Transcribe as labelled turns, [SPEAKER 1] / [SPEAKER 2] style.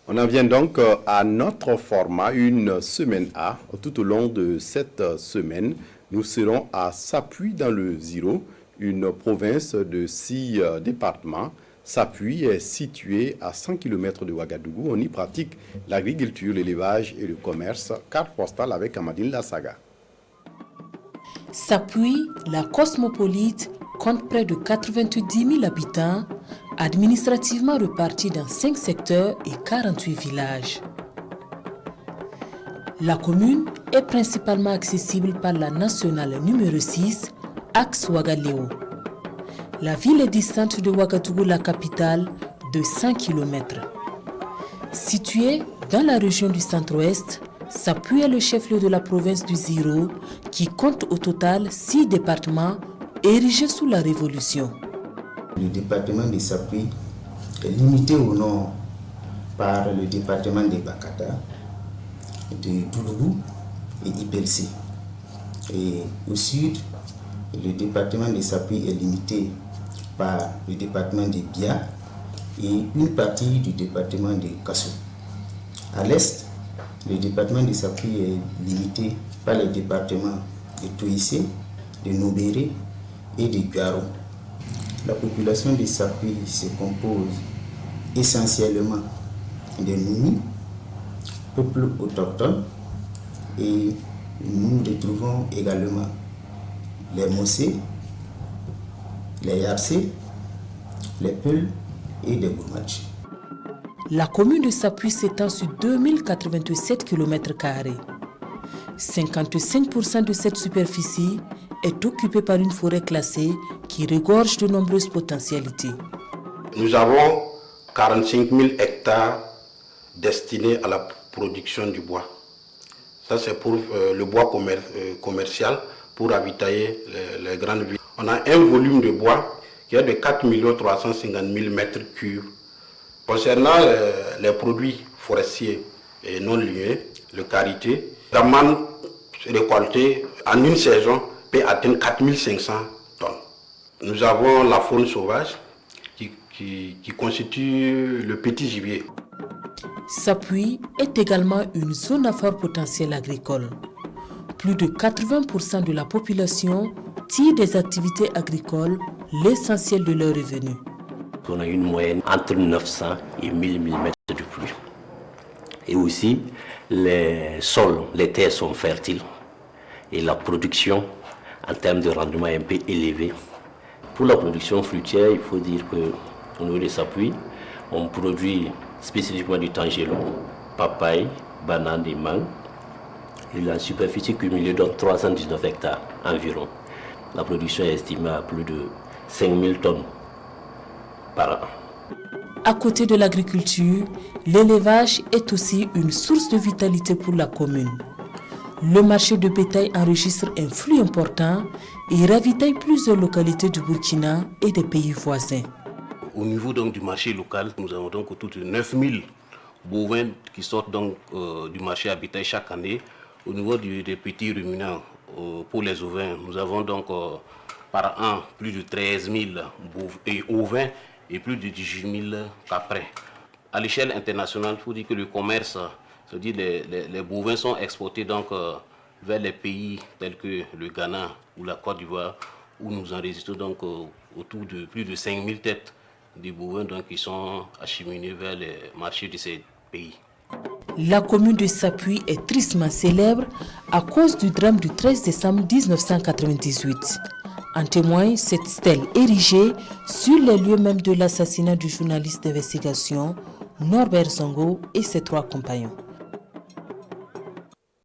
[SPEAKER 1] On en vient donc à notre format, une semaine A. Tout au long de cette semaine, nous serons à Sapuy dans le Ziro, une province de 6 départements. Sapuy est situé à 100 km de Ouagadougou. On y pratique l'agriculture, l'élevage et le commerce. Carte postale avec Amadine Lassaga.
[SPEAKER 2] Sapuy, la cosmopolite, compte près de 90 000 habitants, administrativement repartis dans 5 secteurs et 48 villages. La commune est principalement accessible par la nationale numéro 6, axe Ouagaleo. La ville est distante de Ouagadougou, la capitale, de 100 km. Située dans la région du centre-ouest, Sapuy est le chef-lieu de la province du Ziro, qui compte au total 6 départements érigés sous la Révolution.
[SPEAKER 3] Le département de Sapuy est limité au nord par le département de Bakata, de Doulourou et Ibelsi. Et au sud, le département de Sapuy est limité par le département de Bia et une partie du département de Kassou. À l'est, le département de Sapuy est limité par les départements de Touissé, de Nobéré et de Garo. La population de Sapuy se compose essentiellement de Noumi, peuple autochtone, et nous retrouvons également les Mossé, les Yarsé, les Peuls et les Gourmatch.
[SPEAKER 2] La commune de Sapuy s'étend sur 2087 km². 55% de cette superficie est occupée par une forêt classée qui regorge de nombreuses potentialités.
[SPEAKER 4] Nous avons 45 000 hectares destinés à la production du bois. Ça, c'est pour le bois commercial, pour ravitailler les grandes villes. On a un volume de bois qui est de 4 350 000 mètres cubes. Concernant les produits forestiers et non ligneux, le karité, la manne récoltée en une saison peut atteindre 4 500 tonnes. Nous avons la faune sauvage qui constitue le petit gibier.
[SPEAKER 2] Sapuy est également une zone à fort potentiel agricole. Plus de 80% de la population tire des activités agricoles l'essentiel de leurs revenus.
[SPEAKER 5] On a une moyenne entre 900 et 1000 mm de pluie. Et aussi, les sols, les terres sont fertiles et la production en termes de rendement est un peu élevée. Pour la production fruitière, il faut dire qu'au niveau de Sapuy, on produit spécifiquement du tangelo, papaye, banane et mangue. Et la superficie cumulée donne 319 hectares environ. La production est estimée à plus de 5000 tonnes par an.
[SPEAKER 2] À côté de l'agriculture, l'élevage est aussi une source de vitalité pour la commune. Le marché de bétail enregistre un flux important et ravitaille plusieurs localités du Burkina et des pays voisins.
[SPEAKER 6] Au niveau donc du marché local, nous avons donc autour de 9000 bovins qui sortent donc du marché à bétail chaque année. Au niveau des petits ruminants pour les ovins, nous avons donc par an plus de 13 000 ovins et plus de 18 000 caprins. À l'échelle internationale, il faut dire que le commerce, c'est-à-dire les bovins sont exportés donc vers les pays tels que le Ghana ou la Côte d'Ivoire, où nous enregistrons donc autour de plus de 5000 têtes de bovins donc, qui sont acheminés vers les marchés de ces pays.
[SPEAKER 2] La commune de Sapuy est tristement célèbre à cause du drame du 13 décembre 1998. En témoigne cette stèle érigée sur les lieux même de l'assassinat du journaliste d'investigation Norbert Zongo et ses 3 compagnons.